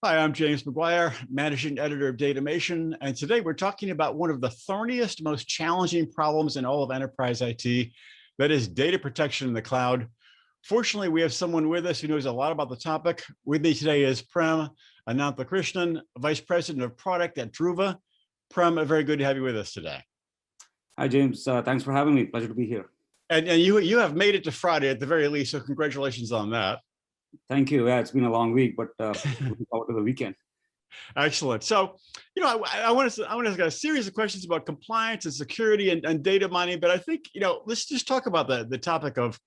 Hi, I'm James McGuire, Managing Editor of Datamation, and today we're talking about one of the thorniest, most challenging problems in all of enterprise IT, that is data protection in the cloud. Fortunately, we have someone with us who knows a lot about the topic. With me today is Prem Ananthakrishnan, Vice President of Product at Druva. Prem, very good to have you with us today. Hi, James. Thanks for having me. Pleasure to be here. And you have made it to Friday at the very least, so congratulations on that. Thank you. Yeah, it's been a long week, but looking forward to the weekend. Excellent. So, I want to ask a series of questions about compliance and security and data mining, but I think, let's just talk about the topic of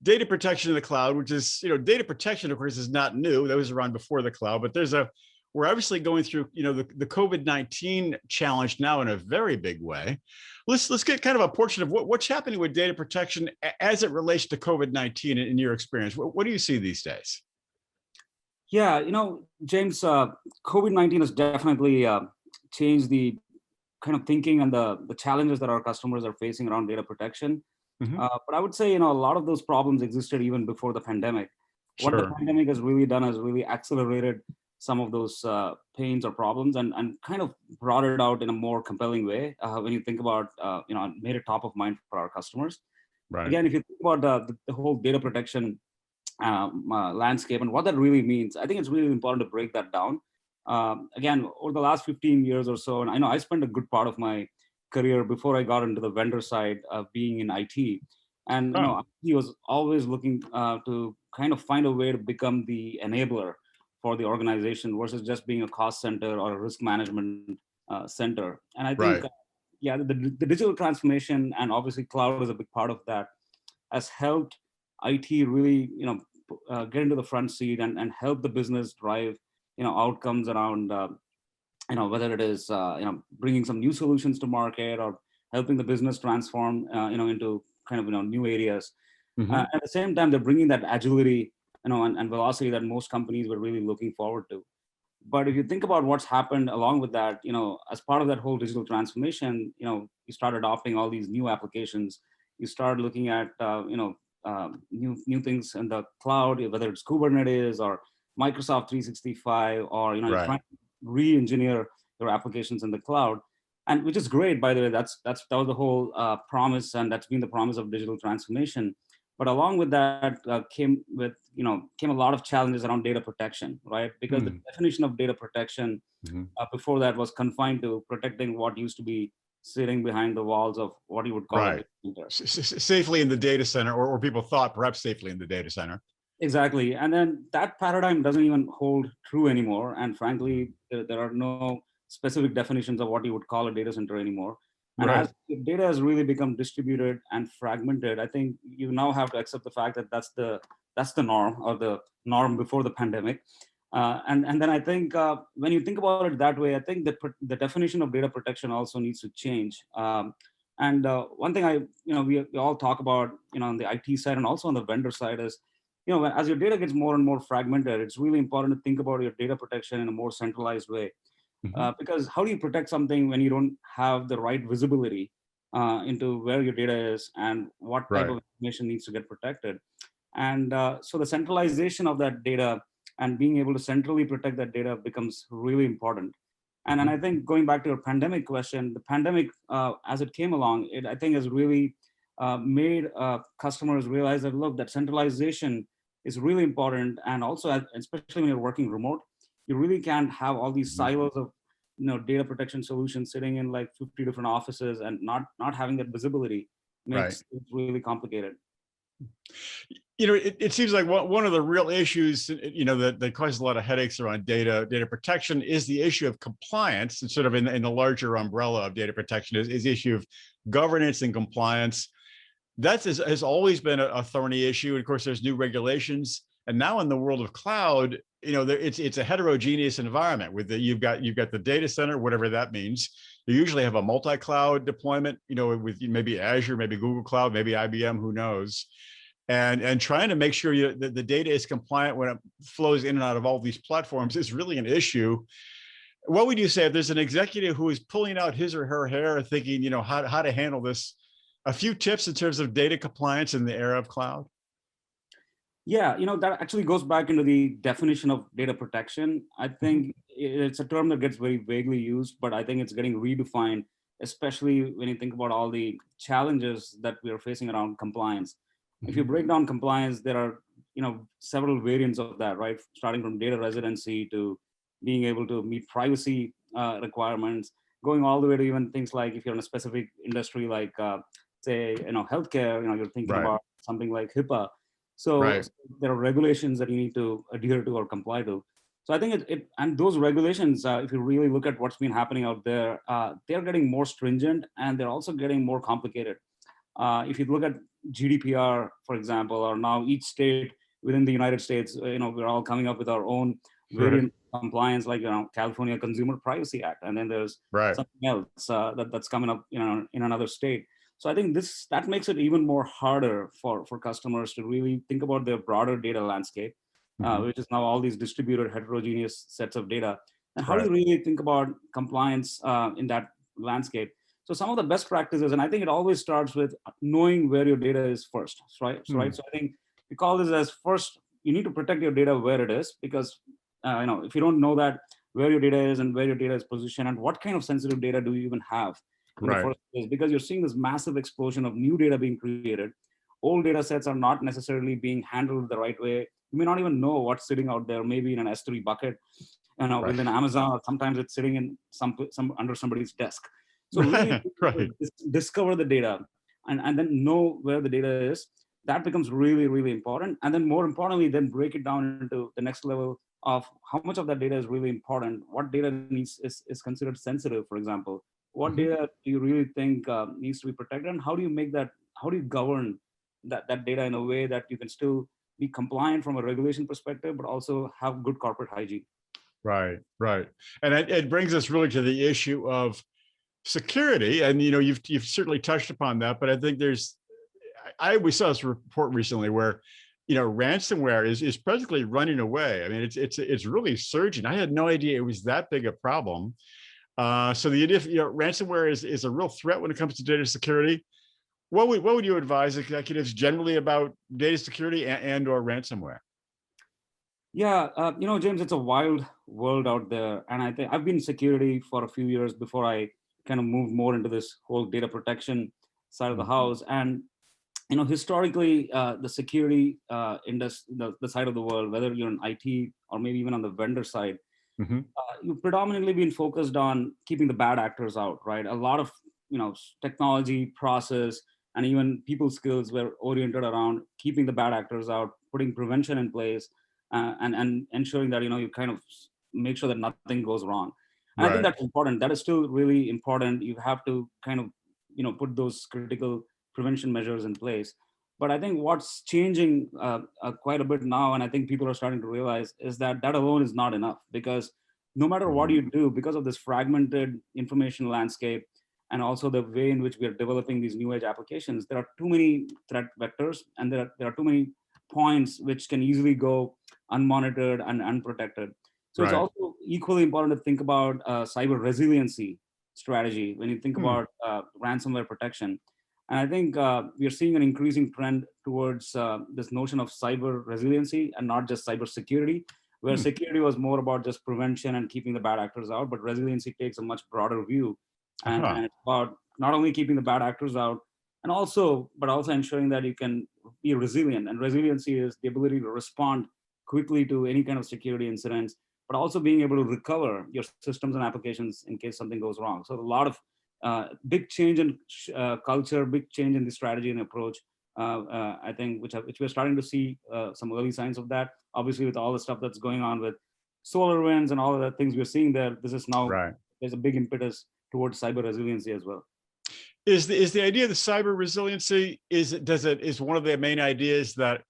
data protection in the cloud, which is, data protection, of course, is not new. That was around before the cloud, but we're obviously going through, the COVID-19 challenge now in a very big way. Let's get kind of a portion of what's happening with data protection as it relates to COVID-19 in your experience. What do you see these days? Yeah, James, COVID-19 has definitely changed the kind of thinking and the challenges that our customers are facing around data protection. Mm-hmm. But I would say, a lot of those problems existed even before the pandemic. Sure. What the pandemic has really done is really accelerated some of those pains or problems and kind of brought it out in a more compelling way when you think about, made it top of mind for our customers. Right. Again, if you think about the whole data protection landscape and what that really means, I think it's really important to break that down. Again, over the last 15 years or so, and I know I spent a good part of my career before I got into the vendor side of being in IT. And IT was always looking to kind of find a way to become the enabler for the organization versus just being a cost center or a risk management center. And I think, the digital transformation and obviously cloud is a big part of that, has helped IT really, get into the front seat and help the business drive, outcomes around, whether it is, bringing some new solutions to market or helping the business transform, into kind of, new areas. Mm-hmm. At the same time, they're bringing that agility, and velocity that most companies were really looking forward to. But if you think about what's happened along with that, as part of that whole digital transformation, you start adopting all these new applications. You start looking at, new things in the cloud, whether it's Kubernetes or Microsoft 365, or you're trying to re-engineer your applications in the cloud, and which is great, by the way. That was the whole promise, and that's been the promise of digital transformation. But along with that came a lot of challenges around data protection, right? Because the definition of data protection before that was confined to protecting what used to be sitting behind the walls of what you would call a data center. Safely in the data center, or people thought perhaps safely in the data center. Exactly. And then that paradigm doesn't even hold true anymore. And frankly, there are no specific definitions of what you would call a data center anymore. And as data has really become distributed and fragmented, I think you now have to accept the fact that that's the norm, or the norm before the pandemic. And then I think when you think about it that way, I think the definition of data protection also needs to change. And one thing we all talk about, on the IT side and also on the vendor side is, as your data gets more and more fragmented, it's really important to think about your data protection in a more centralized way. Because how do you protect something when you don't have the right visibility into where your data is and what type of information needs to get protected? And so the centralization of that data and being able to centrally protect that data becomes really important. And I think going back to your pandemic question, the pandemic, as it came along, I think has really made customers realize that, look, that centralization is really important. And also, especially when you're working remote, you really can't have all these silos of data protection solutions sitting in like 50 different offices and not having that visibility makes it really complicated. It seems like one of the real issues, that causes a lot of headaches around data protection is the issue of compliance, and sort of in the larger umbrella of data protection is the issue of governance and compliance. That has always been a thorny issue. And of course, there's new regulations. And now in the world of cloud, it's a heterogeneous environment with you've got the data center, whatever that means. You usually have a multi-cloud deployment, with maybe Azure, maybe Google Cloud, maybe IBM, who knows. And trying to make sure that the data is compliant when it flows in and out of all these platforms is really an issue. What would you say if there's an executive who is pulling out his or her hair thinking, how to handle this? A few tips in terms of data compliance in the era of cloud? Yeah, that actually goes back into the definition of data protection. I Mhm. think it's a term that gets very vaguely used, but I think it's getting redefined, especially when you think about all the challenges that we are facing around compliance. If you Mhm. break down compliance, there are, several variants of that, right? Starting from data residency to being able to meet privacy requirements, going all the way to even things like if you're in a specific industry like, say, healthcare, you're thinking Right. about something like HIPAA. So Right. there are regulations that you need to adhere to or comply to. So I think and those regulations, if you really look at what's been happening out there, they're getting more stringent and they're also getting more complicated. If you look at GDPR, for example, or now each state within the United States, we're all coming up with our own Right. variant compliance, like California Consumer Privacy Act, and then there's Right. something else that's coming up, in another state. So I think that makes it even more harder for customers to really think about their broader data landscape, Mhm. which is now all these distributed heterogeneous sets of data. And how do Right. you really think about compliance in that landscape? So some of the best practices, and I think it always starts with knowing where your data is first, right? So, right. Hmm. So I think we call this as first, you need to protect your data where it is, because if you don't know that where your data is and where your data is positioned and what kind of sensitive data do you even have in the Right. first place, because you're seeing this massive explosion of new data being created. Old data sets are not necessarily being handled the right way. You may not even know what's sitting out there, maybe in an S3 bucket, Right. within Amazon, or sometimes it's sitting in some under somebody's desk. So really Right. discover the data, and then know where the data is. That becomes really, really important. And then more importantly, then break it down into the next level of how much of that data is really important. What data is considered sensitive, for example. What Mhm. data do you really think needs to be protected, and how do you make that? How do you govern that data in a way that you can still be compliant from a regulation perspective, but also have good corporate hygiene? Right. Right. And it brings us really to the issue of security. And you've certainly touched upon that, but I think we saw this report recently where ransomware is presently running away. I mean, it's really surging. I had no idea it was that big a problem. So the idea of, ransomware is a real threat when it comes to data security. What would you advise executives generally about data security and or ransomware? Yeah, James, it's a wild world out there, and I think I've been in security for a few years before I kind of moved more into this whole data protection side of the Mm. house. And historically, the security industry, the side of the world, whether you're in IT or maybe even on the vendor side, Mhm. you've predominantly been focused on keeping the bad actors out, right? A lot of technology, process, and even people skills were oriented around keeping the bad actors out, putting prevention in place, and ensuring that you kind of make sure that nothing goes wrong. And I think Right. that's important. That is still really important. You have to kind of put those critical prevention measures in place. But I think what's changing quite a bit now, and I think people are starting to realize, is that that alone is not enough, because no matter what Mhm. you do, because of this fragmented information landscape and also the way in which we are developing these new age applications, there are too many threat vectors, and there are too many points which can easily go unmonitored and unprotected. So it's Right. also equally important to think about cyber resiliency strategy when you think Hmm. about ransomware protection. And I think we are seeing an increasing trend towards this notion of cyber resiliency and not just cyber security, where Hmm. security was more about just prevention and keeping the bad actors out, but resiliency takes a much broader view, Uh-huh. and it's about not only keeping the bad actors out, and also ensuring that you can be resilient. And resiliency is the ability to respond quickly to any kind of security incidents, but also being able to recover your systems and applications in case something goes wrong. So a lot of big change in culture, big change in the strategy and approach. I think which we're starting to see some early signs of that. Obviously, with all the stuff that's going on with solar winds and all of the things we're seeing there, this is now Right. there's a big impetus towards cyber resiliency as well. Is the idea of the cyber resiliency, is one of the main ideas that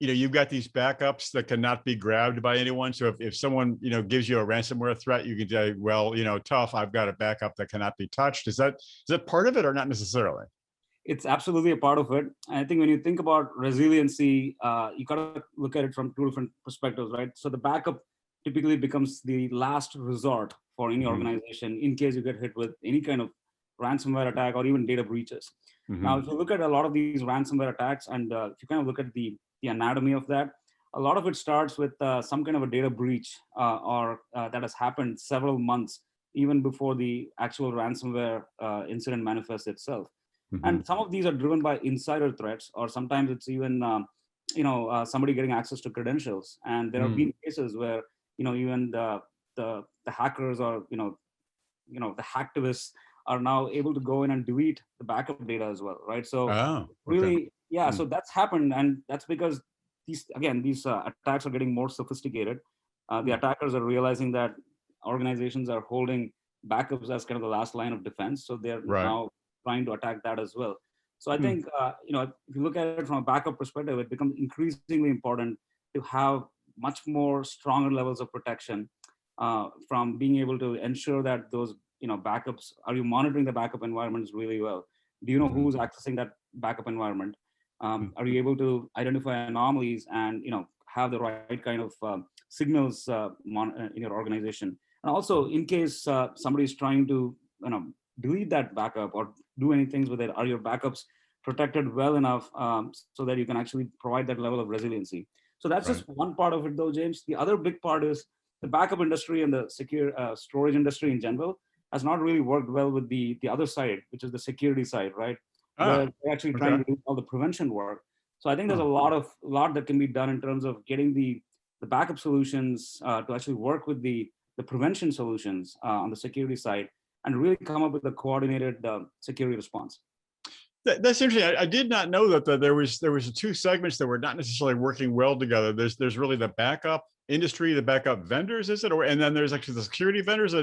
you've got these backups that cannot be grabbed by anyone. So if someone gives you a ransomware threat, you can say, well, tough, I've got a backup that cannot be touched. Is that part of it or not necessarily? It's absolutely a part of it. I think when you think about resiliency, you got to look at it from two different perspectives, right? So the backup typically becomes the last resort for any Hmm. organization in case you get hit with any kind of ransomware attack or even data breaches. Now, Hmm. if you look at a lot of these ransomware attacks, and if you kind of look at the the anatomy of that. A lot of it starts with some kind of a data breach or that has happened several months even before the actual ransomware incident manifests itself. Hmm. And some of these are driven by insider threats, or sometimes it's even somebody getting access to credentials. And there have Mm. been cases where even the hackers or the hacktivists are now able to go in and delete the backup data as well, right? So Oh, okay. really, yeah, Mm. so that's happened, and that's because these attacks are getting more sophisticated. The Mm. attackers are realizing that organizations are holding backups as kind of the last line of defense, so they're Right. now trying to attack that as well. So I Mm. think if you look at it from a backup perspective, it becomes increasingly important to have much more stronger levels of protection from being able to ensure that those backups, are you monitoring the backup environments really well? Do you know Mhm. who's accessing that backup environment? Mm. Are you able to identify anomalies and have the right kind of signals in your organization? And also, in case somebody is trying to delete that backup or do any things with it, are your backups protected well enough so that you can actually provide that level of resiliency? So that's Right. just one part of it, though, James. The other big part is the backup industry and the secure storage industry in general has not really worked well with the other side, which is the security side, right? Where Ah, they're actually trying okay. to do all the prevention work. So I think there's Huh. a lot that can be done in terms of getting the backup solutions to actually work with the prevention solutions on the security side and really come up with a coordinated security response. That's interesting. I did not know that there was two segments that were not necessarily working well together. There's really the backup industry, the backup vendors, is it? Or and then there's actually the security vendors.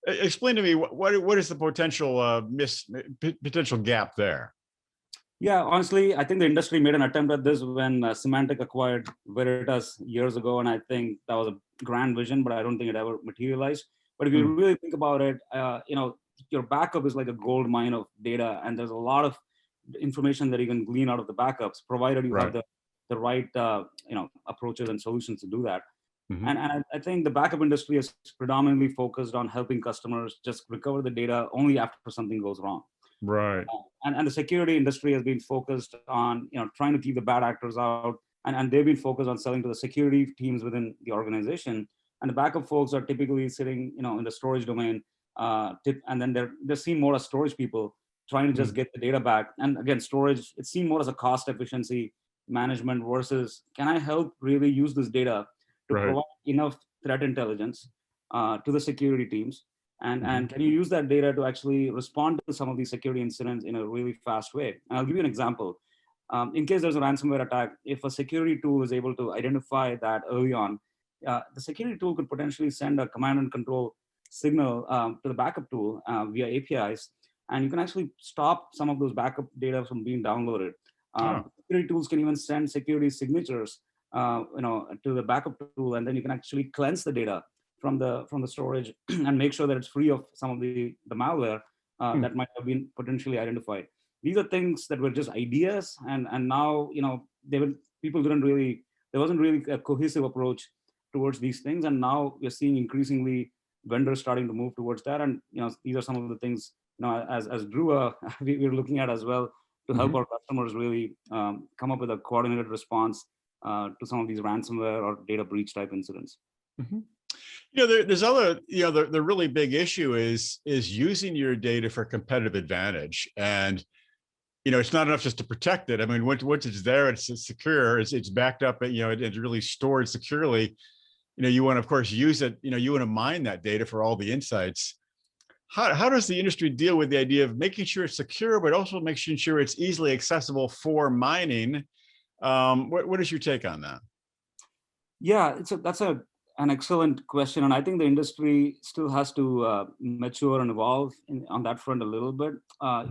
Explain to me what is the potential potential gap there? Yeah, honestly, I think the industry made an attempt at this when Symantec acquired Veritas years ago, and I think that was a grand vision, but I don't think it ever materialized. But if you Mm. really think about it, your backup is like a gold mine of data, and there's a lot of information that you can glean out of the backups, provided you have Right. the right approaches and solutions to do that. Hmm. And I think the backup industry is predominantly focused on helping customers just recover the data only after something goes wrong. Right. And the security industry has been focused on trying to keep the bad actors out, and they've been focused on selling to the security teams within the organization. And the backup folks are typically sitting in the storage domain, and then they're seen more as storage people trying to Mm. just get the data back. And again, storage, it's seen more as a cost efficiency management versus, can I help really use this data to Right. provide enough threat intelligence to the security teams, Hmm. and can you use that data to actually respond to some of these security incidents in a really fast way? And I'll give you an example. In case there's a ransomware attack, if a security tool is able to identify that early on, the security tool could potentially send a command and control signal to the backup tool via APIs, and you can actually stop some of those backup data from being downloaded. Oh. Security tools can even send security signatures, to the backup tool, and then you can actually cleanse the data from the storage and make sure that it's free of some of the malware Mm. that might have been potentially identified. These are things that were just ideas, and now people didn't really, there wasn't really a cohesive approach towards these things, and now we're seeing increasingly vendors starting to move towards that. And these are some of the things as Drew we're looking at as well, to help Hmm. our customers really come up with a coordinated response to some of these ransomware or data breach type incidents. Hmm. There's other, the really big issue is using your data for competitive advantage. And, it's not enough just to protect it. I mean, once it's there, it's secure, it's backed up, it's really stored securely. You want to, of course, use it, you want to mine that data for all the insights. How does the industry deal with the idea of making sure it's secure, but also making sure it's easily accessible for mining? What is your take on that? Yeah, that's an excellent question, and I think the industry still has to mature and evolve on that front a little bit.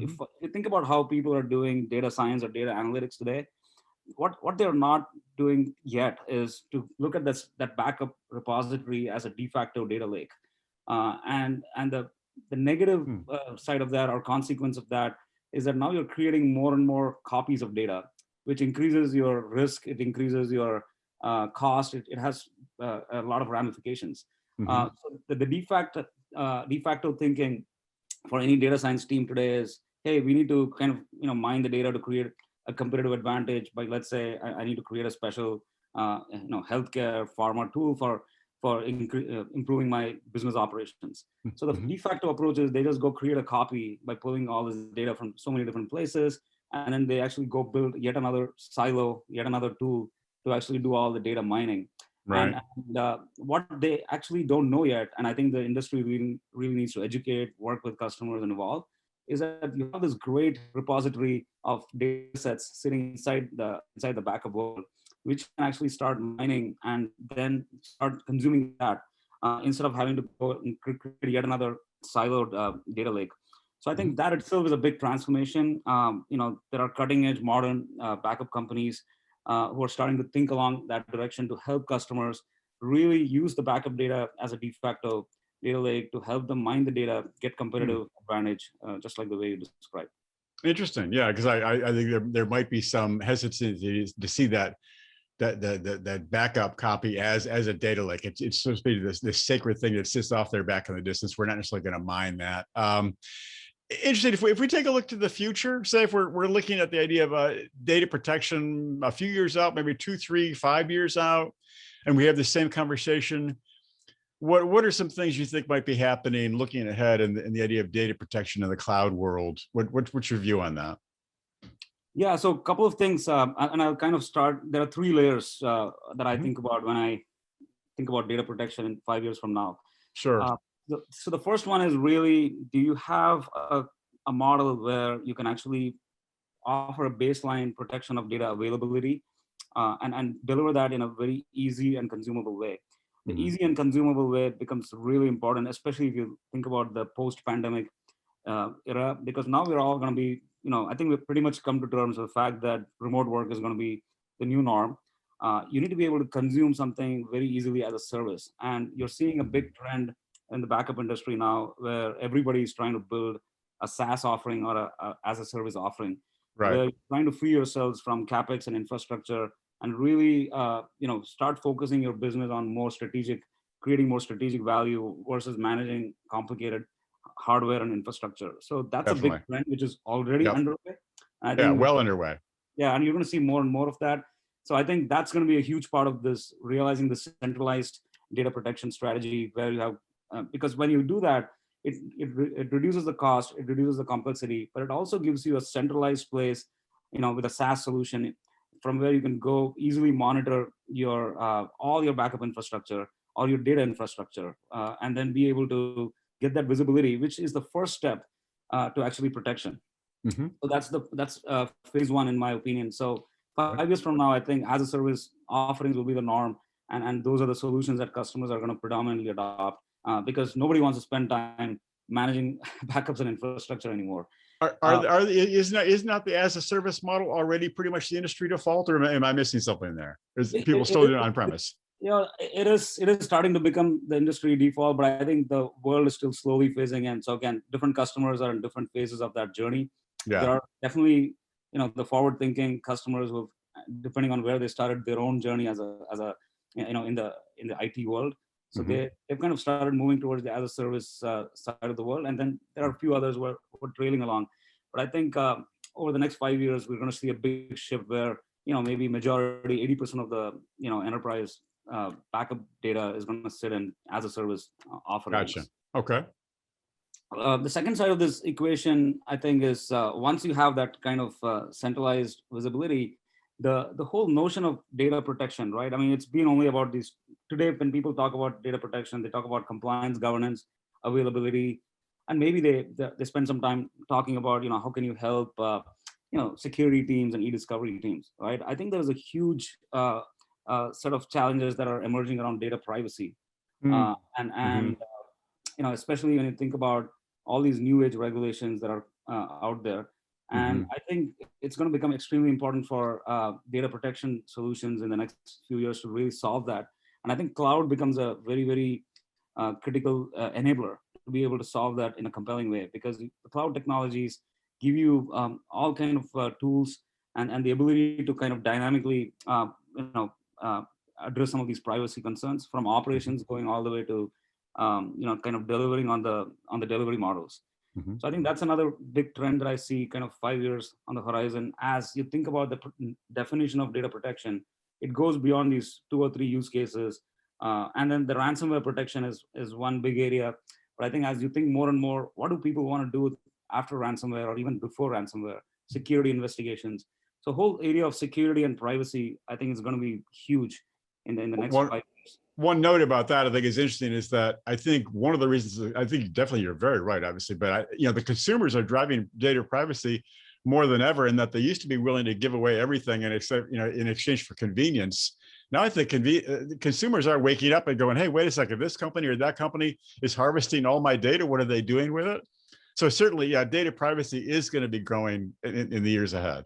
If Mhm. you think about how people are doing data science or data analytics today, what they're not doing yet is to look at that backup repository as a de facto data lake, and the negative Hmm. side of that, or consequence of that, is that now you're creating more and more copies of data, which increases your risk, it increases your cost, it has a lot of ramifications. Mhm. So the de facto thinking for any data science team today is, hey, we need to kind of mine the data to create a competitive advantage by, let's say, I need to create a special, healthcare pharma tool for improving my business operations. So the de facto approach is they just go create a copy by pulling all this data from so many different places, and then they actually go build yet another silo, yet another tool to actually do all the data mining. Right. And what they actually don't know yet, and I think the industry really needs to educate, work with customers, and evolve, is that you have this great repository of data sets sitting inside the backup world, which can actually start mining and then start consuming that instead of having to go and create yet another siloed data lake. So I think that itself is a big transformation. There are cutting edge modern backup companies who are starting to think along that direction to help customers really use the backup data as a de facto data lake to help them mine the data, get competitive advantage, just like the way you described. Interesting. Yeah, because I think there might be some hesitancy to see that backup copy as a data lake. It's supposed to be this sacred thing that sits off there back in the distance. We're not necessarily going to mine that. Interesting. If we take a look to the future, say if we're looking at the idea of data protection a few years out, maybe 2, 3, 5 years out, and we have the same conversation, what are some things you think might be happening looking ahead in the idea of data protection in the cloud world? What's your view on that? Yeah, so a couple of things, and I'll kind of start. There are three layers that I think about when I think about data protection in 5 years from now. Sure. So the first one is really, do you have a model where you can actually offer a baseline protection of data availability and deliver that in a very easy and consumable way? The easy and consumable way becomes really important, especially if you think about the post-pandemic era, because now we're all going to be, I think we've pretty much come to terms with the fact that remote work is going to be the new norm. You need to be able to consume something very easily as a service. And you're seeing a big trend in the backup industry now where everybody is trying to build a SaaS offering or a as a service offering, Right. where you're trying to free yourselves from CapEx and infrastructure and really, start focusing your business on creating more strategic value versus managing complicated hardware and infrastructure. So that's a big Definitely. trend which is already Yep. underway. I Yeah, think, well underway. yeah, and you're going to see more and more of that. So I think that's going to be a huge part of this, realizing the centralized data protection strategy, where you have, because when you do that, it reduces the cost, it reduces the complexity, but it also gives you a centralized place, with a SaaS solution from where you can go easily monitor your all your backup infrastructure, all your data infrastructure, and then be able to get that visibility, which is the first step to actually protection. So that's phase one, in my opinion. So 5 years from now, I think as a service offerings will be the norm, and those are the solutions that customers are going to predominantly adopt because nobody wants to spend time managing backups and infrastructure anymore. Is not the as a service model already pretty much the industry default, or am I missing something there? Is people still doing it on premise? It is starting to become the industry default, but I think the world is still slowly phasing in. So again, different customers are in different phases of that journey. Yeah. There are definitely, the forward-thinking customers who, depending on where they started their own journey as a in the IT world. So they've kind of started moving towards the as a service side of the world, and then there are a few others who are trailing along. But I think over the next 5 years, we're going to see a big shift where maybe majority, 80% of the enterprise backup data is going to sit in as a service offerings. Gotcha. Okay. The second side of this equation, I think, is once you have that kind of centralized visibility, the whole notion of data protection, right? I mean, it's been only about these today. When people talk about data protection, they talk about compliance, governance, availability, and maybe they spend some time talking about how can you help security teams and e-discovery teams, right? I think there is a huge set of challenges that are emerging around data privacy, and especially when you think about all these new age regulations that are out there. And I think it's going to become extremely important for data protection solutions in the next few years to really solve that. And I think cloud becomes a very, very critical enabler to be able to solve that in a compelling way, because the cloud technologies give you all kind of tools and the ability to kind of dynamically address some of these privacy concerns, from operations going all the way to kind of delivering on the delivery models. Mhm. So I think that's another big trend that I see kind of 5 years on the horizon. As you think about the definition of data protection, it goes beyond these 2 or 3 use cases. And then the ransomware protection is one big area. But I think as you think more and more, what do people want to do after ransomware or even before ransomware? Security investigations. So whole area of security and privacy, I think is going to be huge in the next One 5 years. one note about that I think is interesting is that I think one of the reasons, I think definitely you're very right, obviously, but the consumers are driving data privacy more than ever, in that they used to be willing to give away everything and accept, in exchange for convenience. Now I think consumers are waking up and going, hey, wait a second, this company or that company is harvesting all my data. What are they doing with it? So certainly, yeah, data privacy is going to be growing in the years ahead.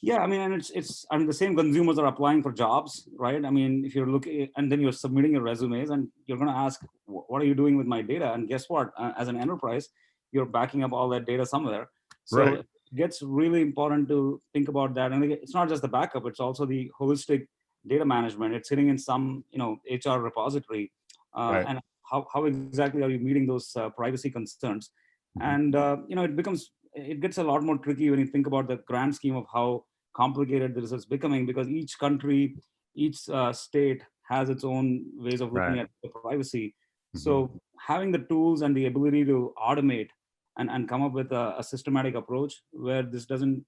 Yeah, I mean, and I mean, the same consumers are applying for jobs, right? I mean, if you're looking and then you're submitting your resumes and you're going to ask, what are you doing with my data? And guess what? As an enterprise, you're backing up all that data somewhere. So Right. it gets really important to think about that. And it's not just the backup; it's also the holistic data management. It's sitting in some, HR repository, Right. and how exactly are you meeting those privacy concerns? Mhm. And it gets a lot more tricky when you think about the grand scheme of how complicated this is becoming, because each country, each state has its own ways of looking Right. at the privacy. Mhm. So having the tools and the ability to automate and come up with a systematic approach where this doesn't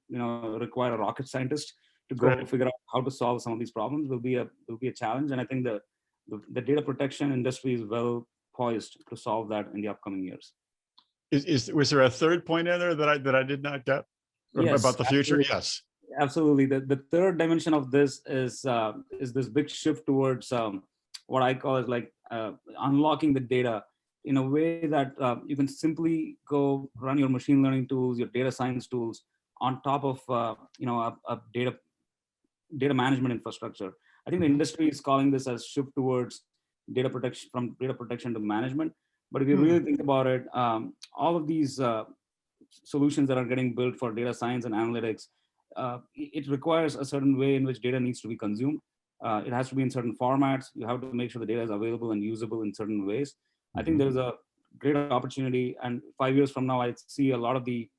require a rocket scientist to go Right. figure out how to solve some of these problems will be a challenge. And I think the data protection industry is well poised to solve that in the upcoming years. Was there a third point in there that I did not get Yes, about the future? absolutely. Yes. Absolutely. The third dimension of this is this big shift towards what I call is like unlocking the data in a way that you can simply go run your machine learning tools, your data science tools on top of a data management infrastructure. I think the Mhm. industry is calling this as shift towards data protection, from data protection to management. But if you Hmm. really think about it, all of these solutions that are getting built for data science and analytics, it requires a certain way in which data needs to be consumed. It has to be in certain formats. You have to make sure the data is available and usable in certain ways. I think Mhm. there is a great opportunity, and 5 years from now, I see a lot of the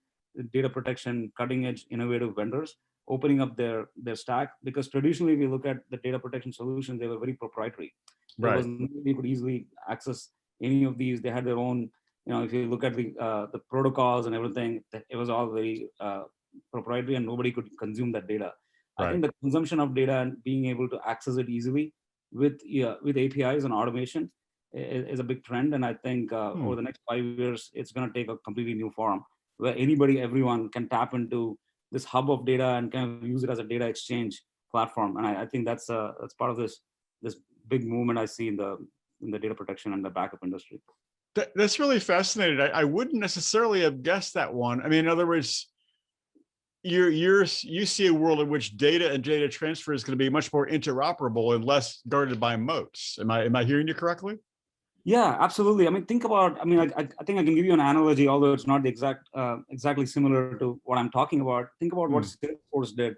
data protection cutting edge innovative vendors opening up their stack, because traditionally, if you look at the data protection solutions, they were very proprietary. There was Right. nobody could easily access any of these. They had their own, if you look at the protocols and everything, it was all very proprietary, and nobody could consume that data. I Right. think the consumption of data and being able to access it easily with APIs and automation is a big trend. And I think Hmm. over the next 5 years, it's going to take a completely new form where anybody, everyone can tap into this hub of data and kind of use it as a data exchange platform. And I think that's part of this big movement I see in the data protection and the backup industry. That's really fascinating. I wouldn't necessarily have guessed that one. I mean, in other words, you see a world in which data and data transfer is going to be much more interoperable and less guarded by moats. Am I hearing you correctly? Yeah, absolutely. I mean, think about. I mean, I think I can give you an analogy, although it's not the exactly similar to what I'm talking about. Think about what Hmm. Salesforce did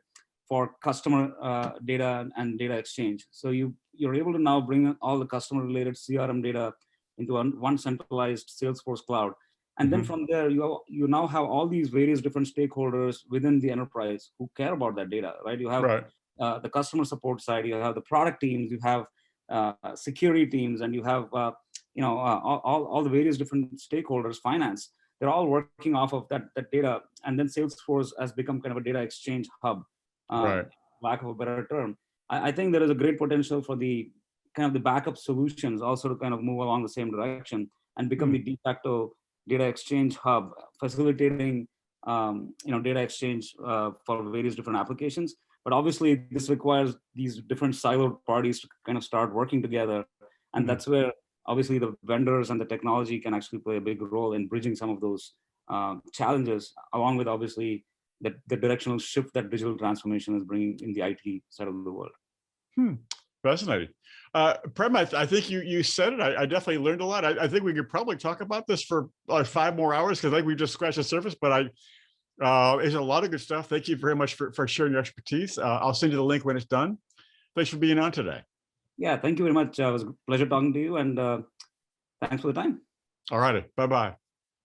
for customer data and data exchange. So you're able to now bring all the customer related CRM data into one centralized Salesforce cloud, and then Mhm. from there you now have all these various different stakeholders within the enterprise who care about that data, right? You have Right. the customer support side, you have the product teams, you have security teams, and you have all the various different stakeholders, finance. They're all working off of that data, and then Salesforce has become kind of a data exchange hub, Right. lack of a better term. I think there is a great potential for the kind of the backup solutions also to kind of move along the same direction and become Hmm. the de facto data exchange hub, facilitating data exchange for various different applications. But obviously, this requires these different siloed parties to kind of start working together, and Hmm. that's where obviously the vendors and the technology can actually play a big role in bridging some of those challenges, along with obviously the directional shift that digital transformation is bringing in the IT side of the world. Hmm. Fascinating. Prem, I think you said it. I definitely learned a lot. I think we could probably talk about this for like 5 more hours because I think we just scratched the surface. But there's a lot of good stuff. Thank you very much for sharing your expertise. I'll send you the link when it's done. Thanks for being on today. Yeah, thank you very much. It was a pleasure talking to you, and thanks for the time. All righty. Bye bye.